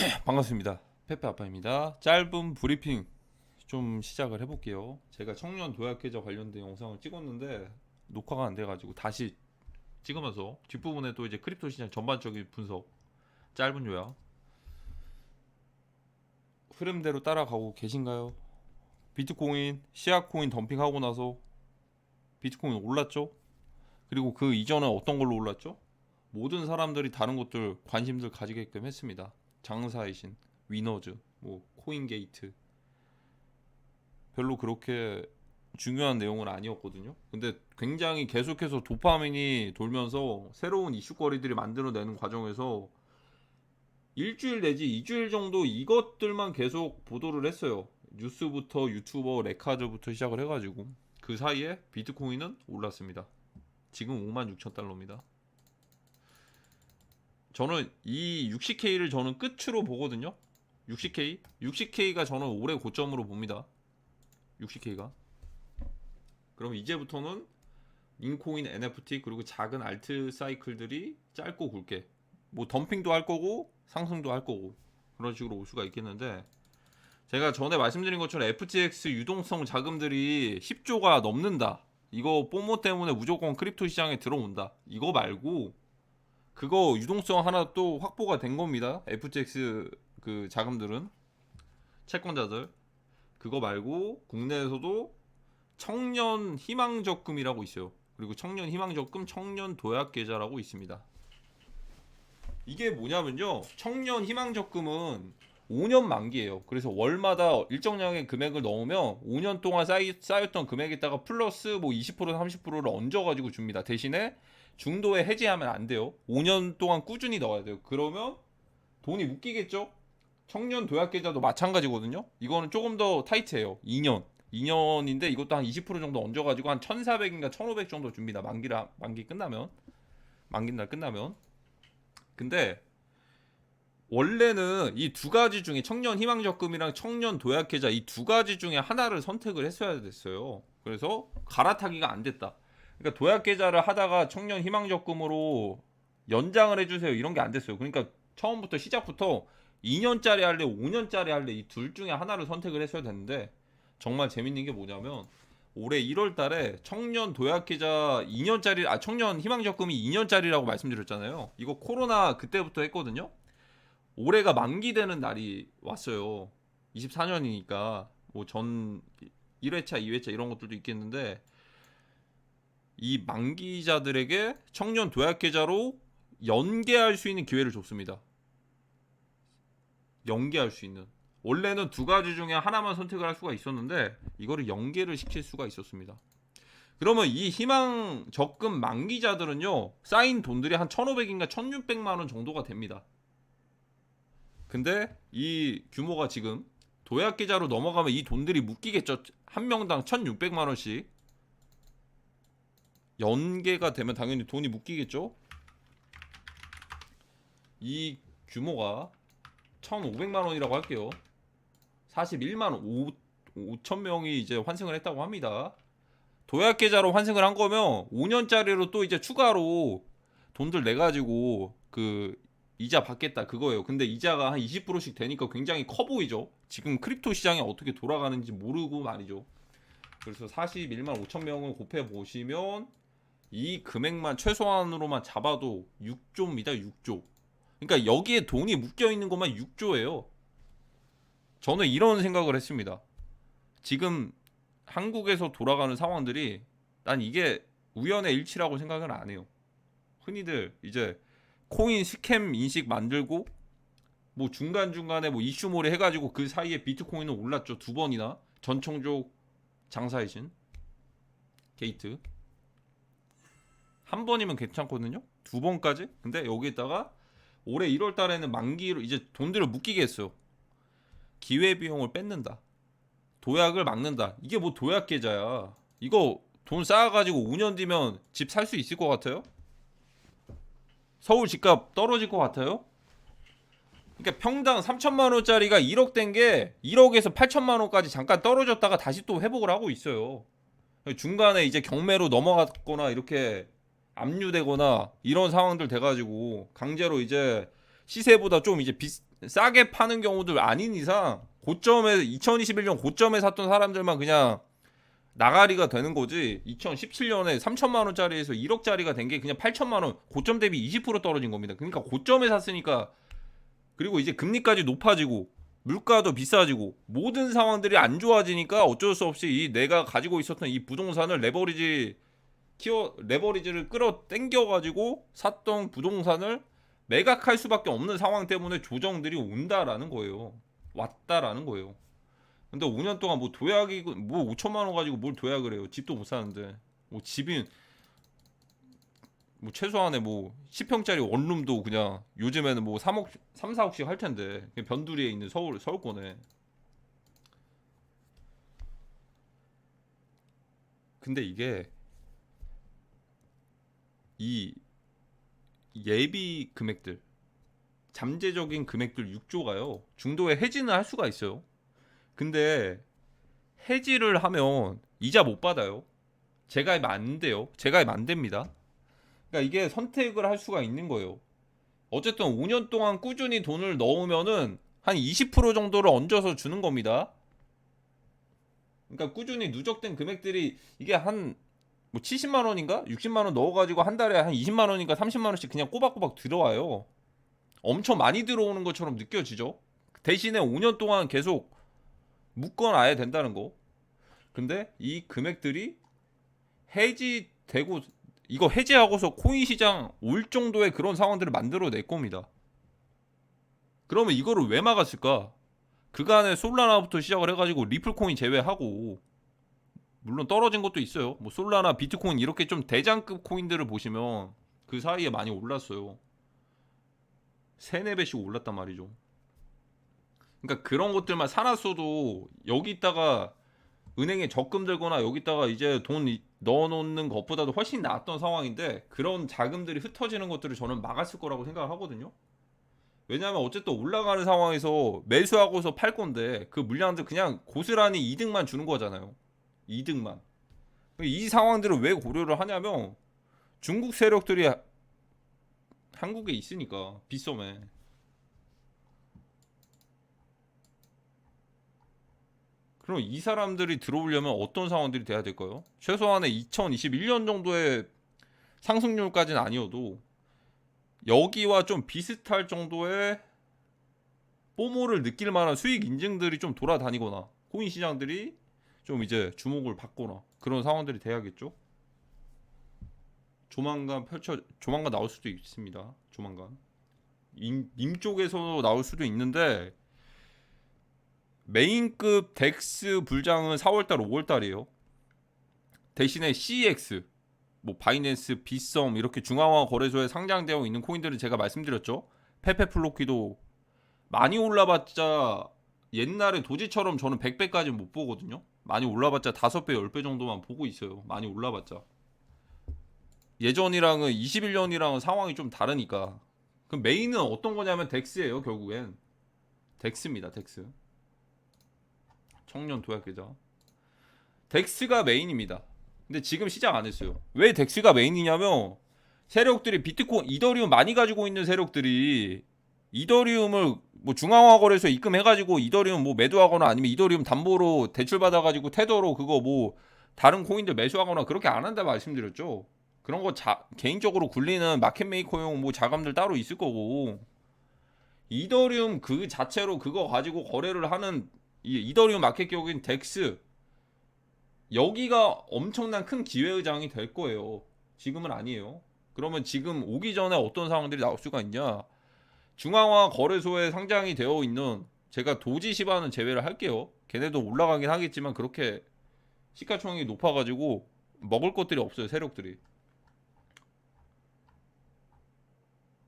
반갑습니다. 페페 아빠입니다. 짧은 브리핑 좀 시작을 해볼게요. 제가 청년 도약 계좌 관련된 영상을 찍었는데 녹화가 안 돼가지고 다시 찍으면서 뒷부분에 또 이제 크립토 시장 전반적인 분석, 짧은 요약, 흐름대로 따라가고 계신가요? 비트코인, 시아코인 덤핑하고 나서 비트코인 올랐죠? 그리고 그 이전에 어떤 걸로 올랐죠? 모든 사람들이 다른 것들 관심들 가지게끔 했습니다. 장사의 신, 위너즈, 뭐 코인게이트, 별로 그렇게 중요한 내용은 아니었거든요. 근데 굉장히 계속해서 도파민이 돌면서 새로운 이슈거리들이 만들어내는 과정에서 일주일 내지 2주일 정도 이것들만 계속 보도를 했어요. 뉴스부터 유튜버 레카즈부터 시작을 해가지고 그 사이에 비트코인은 올랐습니다. 지금 56,000달러입니다. 저는 이 60K를 저는 끝으로 보거든요. 60K가 저는 올해 고점으로 봅니다. 60K가. 그럼 이제부터는 인코인, NFT 그리고 작은 알트 사이클들이 짧고 굵게 뭐 덤핑도 할 거고 상승도 할 거고 그런 식으로 올 수가 있겠는데, 제가 전에 말씀드린 것처럼 FTX 유동성 자금들이 10조가 넘는다, 이거 뽀모 때문에 무조건 크립토 시장에 들어온다, 이거 말고 그거 유동성 하나 또 확보가 된 겁니다. FTX 그 자금들은, 채권자들. 그거 말고 국내에서도 청년 희망적금이라고 있어요. 그리고 청년 희망적금, 청년 도약 계좌라고 있습니다. 이게 뭐냐면요, 청년 희망적금은 5년 만기예요. 그래서 월마다 일정량의 금액을 넣으면 5년 동안 쌓였던 금액에다가 플러스 뭐 20% 30%를 얹어가지고 줍니다. 대신에 중도에 해지하면 안 돼요. 5년 동안 꾸준히 넣어야 돼요. 그러면 돈이 묶이겠죠? 청년 도약 계좌도 마찬가지거든요. 이거는 조금 더 타이트해요. 2년인데 이것도 한 20% 정도 얹어가지고 한 1,400인가 1,500 정도 줍니다. 만기 끝나면, 만기 날 끝나면. 근데 원래는 이 두 가지 중에 청년 희망적금이랑 청년 도약 계좌 이 두 가지 중에 하나를 선택을 했어야 됐어요. 그래서 갈아타기가 안 됐다. 그러니까 도약 계좌를 하다가 청년 희망적금으로 연장을 해주세요, 이런 게 안 됐어요. 그러니까 처음부터 시작부터 2년짜리 할래 5년짜리 할래 이 둘 중에 하나를 선택을 했어야 됐는데, 정말 재밌는 게 뭐냐면 올해 1월 달에 청년 도약 계좌 2년짜리, 청년 희망적금이 2년짜리라고 말씀드렸잖아요. 이거 코로나 그때부터 했거든요. 올해가 만기되는 날이 왔어요. 24년이니까 뭐 전 1회차, 2회차 이런 것들도 있겠는데, 이 만기자들에게 청년 도약 계좌로 연계할 수 있는 기회를 줬습니다. 연계할 수 있는. 원래는 두 가지 중에 하나만 선택을 할 수가 있었는데 이거를 연계를 시킬 수가 있었습니다. 그러면 이 희망 적금 만기자들은요, 쌓인 돈들이 한 1,500인가 1,600만 원 정도가 됩니다. 근데 이 규모가 지금 도약 계좌로 넘어가면 이 돈들이 묶이겠죠. 한 명당 1,600만 원씩 연계가 되면 당연히 돈이 묶이겠죠. 이 규모가 1,500만 원이라고 할게요. 41만 원, 5천 명이 이제 환승을 했다고 합니다. 도약 계좌로 환승을 한 거면 5년짜리로 또 이제 추가로 돈들 내 가지고 그 이자 받겠다 그거예요. 근데 이자가 한 20%씩 되니까 굉장히 커 보이죠. 지금 크립토 시장이 어떻게 돌아가는지 모르고 말이죠. 그래서 41만 5천 명을 곱해 보시면 이 금액만 최소한으로만 잡아도 6조입니다. 6조. 그러니까 여기에 돈이 묶여 있는 것만 6조예요. 저는 이런 생각을 했습니다. 지금 한국에서 돌아가는 상황들이, 난 이게 우연의 일치라고 생각은 안 해요. 흔히들 이제 코인 스캠 인식 만들고 뭐 중간중간에 뭐 이슈몰이 해가지고 그 사이에 비트코인은 올랐죠. 두 번이나. 전총족 장사의 신 게이트 한 번이면 괜찮거든요. 두 번까지. 근데 여기에다가 올해 1월 달에는 만기로 이제 돈들을 묶이게 했어요. 기회비용을 뺏는다, 도약을 막는다. 이게 뭐 도약 계좌야. 이거 돈 쌓아가지고 5년 뒤면 집 살 수 있을 것 같아요? 서울 집값 떨어질 것 같아요? 그러니까 평당 3천만 원짜리가 1억 된 게 1억에서 8천만 원까지 잠깐 떨어졌다가 다시 또 회복을 하고 있어요. 중간에 이제 경매로 넘어갔거나 이렇게 압류되거나 이런 상황들 돼가지고 강제로 이제 시세보다 좀 이제 싸게 파는 경우도 아닌 이상 고점에 2021년 고점에 샀던 사람들만 그냥 나가리가 되는 거지. 2017년에 3천만 원짜리에서 1억짜리가 된 게 그냥 8천만 원, 고점 대비 20% 떨어진 겁니다. 그러니까 고점에 샀으니까. 그리고 이제 금리까지 높아지고 물가도 비싸지고 모든 상황들이 안 좋아지니까 어쩔 수 없이 이 내가 가지고 있었던 이 부동산을 레버리지를 끌어 당겨 가지고 샀던 부동산을 매각할 수밖에 없는 상황 때문에 조정들이 온다라는 거예요. 왔다라는 거예요. 근데 5년 동안 뭐 도약이 뭐 5천만 원 가지고 뭘 도약을 해요. 집도 못 사는데. 뭐 집이 뭐 최소한의 뭐 10평짜리 원룸도 그냥 요즘에는 뭐 3억 3, 4억씩 할 텐데. 그냥 변두리에 있는 서울권에. 근데 이게 이 예비 금액들, 잠재적인 금액들 6조가요. 중도에 해지는 할 수가 있어요. 근데 해지를 하면 이자 못 받아요. 재가입 안 돼요. 재가입 안 됩니다. 그러니까 이게 선택을 할 수가 있는 거예요. 어쨌든 5년 동안 꾸준히 돈을 넣으면은 한 20% 정도를 얹어서 주는 겁니다. 그러니까 꾸준히 누적된 금액들이 이게 한 뭐 70만 원인가 60만 원 넣어가지고 한 달에 한 20만 원인가 30만 원씩 그냥 꼬박꼬박 들어와요. 엄청 많이 들어오는 것처럼 느껴지죠. 대신에 5년 동안 계속 묶어놔야 된다는 거. 근데 이 금액들이 해지되고 이거 해지하고서 코인 시장 올 정도의 그런 상황들을 만들어낼 겁니다. 그러면 이거를 왜 막았을까? 그간에 솔라나부터 시작을 해가지고 리플 코인 제외하고 물론 떨어진 것도 있어요. 뭐 솔라나, 비트코인 이렇게 좀 대장급 코인들을 보시면 그 사이에 많이 올랐어요. 3, 4배씩 올랐단 말이죠. 그러니까 그런 것들만 사놨어도 여기 있다가 은행에 적금 들거나 여기다가 이제 돈 넣어놓는 것보다도 훨씬 나았던 상황인데 그런 자금들이 흩어지는 것들을 저는 막았을 거라고 생각을 하거든요. 왜냐하면 어쨌든 올라가는 상황에서 매수하고서 팔 건데 그 물량들 그냥 고스란히 이득만 주는 거잖아요. 이득만. 이 상황들을 왜 고려를 하냐면 중국 세력들이 한국에 있으니까 빗썸에. 그럼 이 사람들이 들어오려면 어떤 상황들이 돼야 될까요? 최소한의 2021년 정도의 상승률까지는 아니어도 여기와 좀 비슷할 정도의 뽀모를 느낄 만한 수익 인증들이 좀 돌아다니거나 코인 시장들이 좀 이제 주목을 받거나 그런 상황들이 돼야겠죠. 조만간 나올 수도 있습니다. 조만간 님 쪽에서 나올 수도 있는데 메인급 덱스 불장은 4월달 5월달이에요. 대신에 CEX 뭐 바이낸스, 빗썸 이렇게 중앙화 거래소에 상장되어 있는 코인들은 제가 말씀드렸죠. 페페플로키도 많이 올라봤자 옛날에 도지처럼 저는 100배까지 못 보거든요. 많이 올라봤자 5배, 10배 정도만 보고 있어요. 많이 올라봤자. 예전이랑은 21년이랑은 상황이 좀 다르니까. 그럼 메인은 어떤 거냐면 덱스예요, 결국엔. 덱스입니다, 덱스. 청년 도약 계좌. 덱스가 메인입니다. 근데 지금 시작 안 했어요. 왜 덱스가 메인이냐면 세력들이 비트코인, 이더리움 많이 가지고 있는 세력들이 이더리움을 뭐 중앙화 거래소에 입금해가지고 이더리움 뭐 매도하거나 아니면 이더리움 담보로 대출 받아가지고 테더로 그거 뭐 다른 코인들 매수하거나 그렇게 안 한다 말씀드렸죠. 그런 거 개인적으로 굴리는 마켓 메이커용 뭐 자금들 따로 있을 거고 이더리움 그 자체로 그거 가지고 거래를 하는 이 이더리움 마켓 격인 덱스 여기가 엄청난 큰 기회의장이 될 거예요. 지금은 아니에요. 그러면 지금 오기 전에 어떤 상황들이 나올 수가 있냐? 중앙화 거래소에 상장이 되어 있는 제가 도지 시바는 제외를 할게요. 걔네도 올라가긴 하겠지만 그렇게 시가총액이 높아가지고 먹을 것들이 없어요. 세력들이.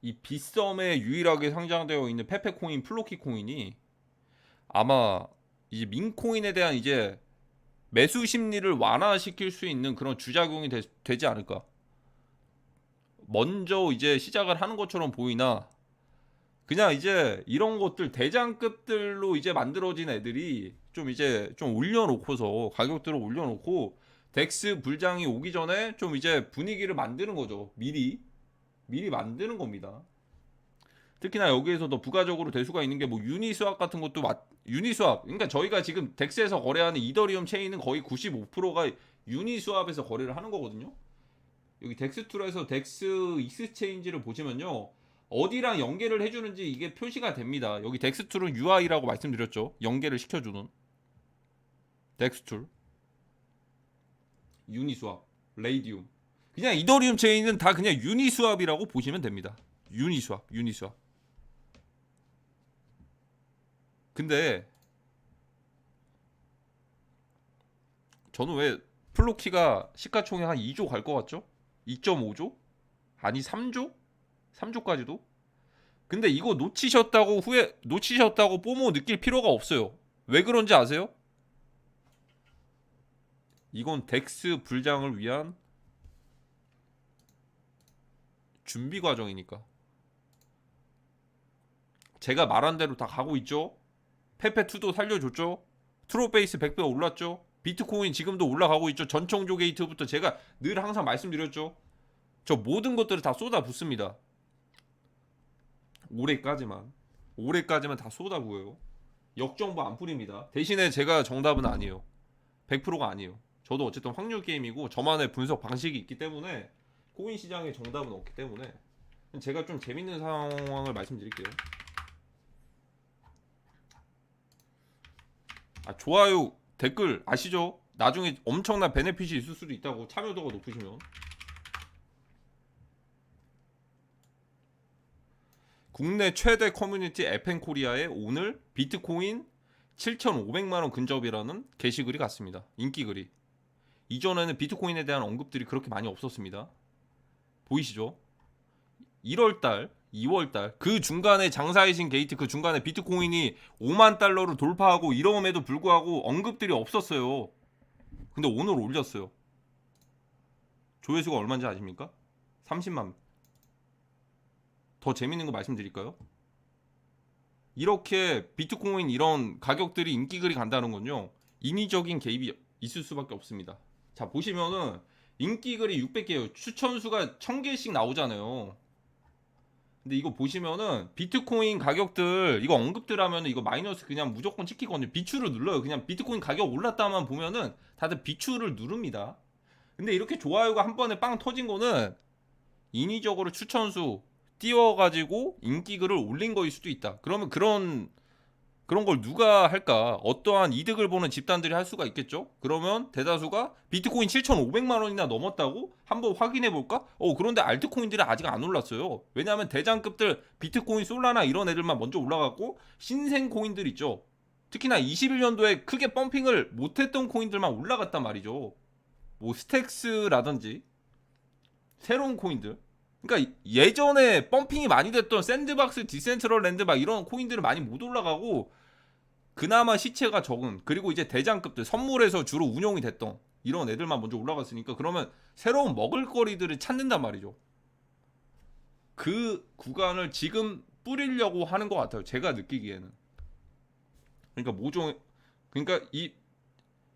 이 빗썸에 유일하게 상장되어 있는 페페코인, 플로키 코인이 아마 이제 민코인에 대한 이제 매수 심리를 완화시킬 수 있는 그런 주작용이 되지 않을까. 먼저 이제 시작을 하는 것처럼 보이나 그냥 이제 이런 것들 대장급들로 이제 만들어진 애들이 좀 이제 좀 올려놓고서 가격들을 올려놓고 덱스 불장이 오기 전에 좀 이제 분위기를 만드는 거죠. 미리 만드는 겁니다. 특히나 여기에서 더 부가적으로 될 수가 있는 게 뭐 유니스왑 같은 것도 유니스왑. 그러니까 저희가 지금 덱스에서 거래하는 이더리움 체인은 거의 95%가 유니스왑에서 거래를 하는 거거든요. 여기 덱스2에서 덱스 익스체인지를 보시면요. 어디랑 연계를 해주는지 이게 표시가 됩니다. 여기 덱스2는 UI라고 말씀드렸죠. 연계를 시켜주는 덱스2, 유니스왑, 레이디움. 그냥 이더리움 체인은 다 그냥 유니스왑이라고 보시면 됩니다. 유니스왑. 근데 저는 왜 플로키가 시가총액 한 2조 갈 것 같죠? 2.5조? 아니 3조? 3조까지도? 근데 이거 놓치셨다고 뽀모 느낄 필요가 없어요. 왜 그런지 아세요? 이건 덱스 불장을 위한 준비 과정이니까. 제가 말한 대로 다 가고 있죠? 페페2도 살려줬죠? 트로베이스 100배 올랐죠? 비트코인 지금도 올라가고 있죠? 전청조 게이트부터 제가 늘 항상 말씀드렸죠? 저 모든 것들을 다 쏟아붓습니다. 올해까지만 다 쏟아부어요. 역정보 안 뿌립니다. 대신에 제가 정답은 아니에요. 100%가 아니에요. 저도 어쨌든 확률 게임이고 저만의 분석 방식이 있기 때문에 코인 시장에 정답은 없기 때문에 제가 좀 재밌는 상황을 말씀드릴게요. 좋아요, 댓글 아시죠? 나중에 엄청난 베네핏이 있을 수도 있다고. 참여도가 높으시면. 국내 최대 커뮤니티 에펜코리아에 오늘 비트코인 7,500만원 근접이라는 게시글이 갔습니다. 인기글이. 이전에는 비트코인에 대한 언급들이 그렇게 많이 없었습니다. 보이시죠? 1월달, 2월달 그 중간에 장사이신 게이트 그 중간에 비트코인이 5만 달러를 돌파하고 이러음에도 불구하고 언급들이 없었어요. 근데 오늘 올렸어요. 조회수가 얼마인지 아십니까? 30만. 더 재밌는 거 말씀드릴까요? 이렇게 비트코인 이런 가격들이 인기글이 간다는 건요, 인위적인 개입이 있을 수밖에 없습니다. 자, 보시면은 인기글이 600개예요. 추천수가 1000개씩 나오잖아요. 근데 이거 보시면은 비트코인 가격들 이거 언급들 하면 이거 마이너스 그냥 무조건 찍히거든요. 비추를 눌러요. 그냥 비트코인 가격 올랐다만 보면은 다들 비추를 누릅니다. 근데 이렇게 좋아요가 한 번에 빵 터진 거는 인위적으로 추천수 띄워가지고 인기글을 올린 거일 수도 있다. 그러면 그런 걸 누가 할까? 어떠한 이득을 보는 집단들이 할 수가 있겠죠? 그러면 대다수가 비트코인 7,500만 원이나 넘었다고? 한번 확인해 볼까? 그런데 알트코인들이 아직 안 올랐어요. 왜냐하면 대장급들 비트코인, 솔라나 이런 애들만 먼저 올라갔고 신생 코인들 있죠. 특히나 21년도에 크게 펌핑을 못했던 코인들만 올라갔단 말이죠. 뭐 스택스라든지 새로운 코인들. 그러니까 예전에 펌핑이 많이 됐던 샌드박스, 디센트럴랜드 막 이런 코인들은 많이 못 올라가고 그나마 시체가 적은, 그리고 이제 대장급들 선물에서 주로 운용이 됐던 이런 애들만 먼저 올라갔으니까 그러면 새로운 먹을거리들을 찾는단 말이죠. 그 구간을 지금 뿌리려고 하는 것 같아요. 제가 느끼기에는. 그러니까 이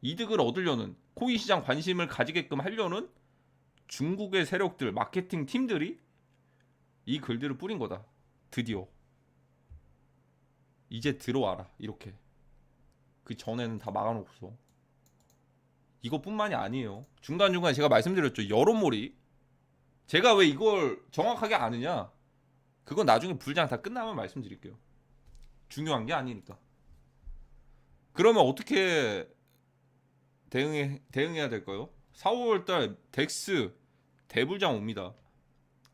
이득을 얻으려는, 코인 시장 관심을 가지게끔 하려는 중국의 세력들, 마케팅 팀들이 이 글들을 뿌린 거다. 드디어 이제 들어와라, 이렇게. 그 전에는 다 막아놓고서. 이것뿐만이 아니에요. 중간중간 제가 말씀드렸죠. 여론몰이. 제가 왜 이걸 정확하게 아느냐, 그건 나중에 불장 다 끝나면 말씀드릴게요. 중요한 게 아니니까. 그러면 어떻게 대응해야 될까요? 4, 5월달 덱스 대불장 옵니다.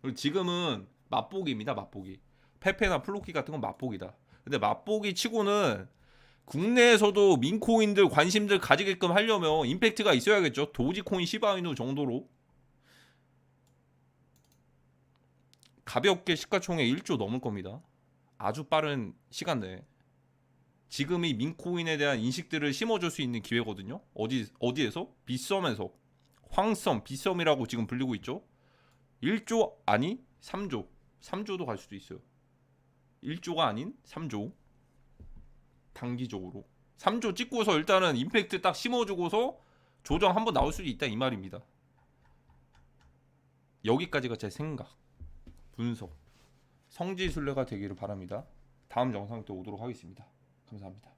그리고 지금은 맛보기입니다. 맛보기. 페페나 플로키 같은 건 맛보기다. 근데 맛보기 치고는 국내에서도 민코인들 관심들 가지게끔 하려면 임팩트가 있어야겠죠. 도지코인, 시바이누 정도로 가볍게 시가총액 1조 넘을 겁니다. 아주 빠른 시간 내에. 지금이 민코인에 대한 인식들을 심어줄 수 있는 기회거든요. 어디에서? 빗썸에서. 황썸, 빗썸이라고 지금 불리고 있죠. 1조 아니 3조. 3조도 갈 수도 있어요. 1조가 아닌 3조. 단기적으로 3조 찍고서 일단은 임팩트 딱 심어주고서 조정 한번 나올 수도 있다, 이 말입니다. 여기까지가 제 생각, 분석. 성지순례가 되기를 바랍니다. 다음 영상 또 오도록 하겠습니다. 감사합니다.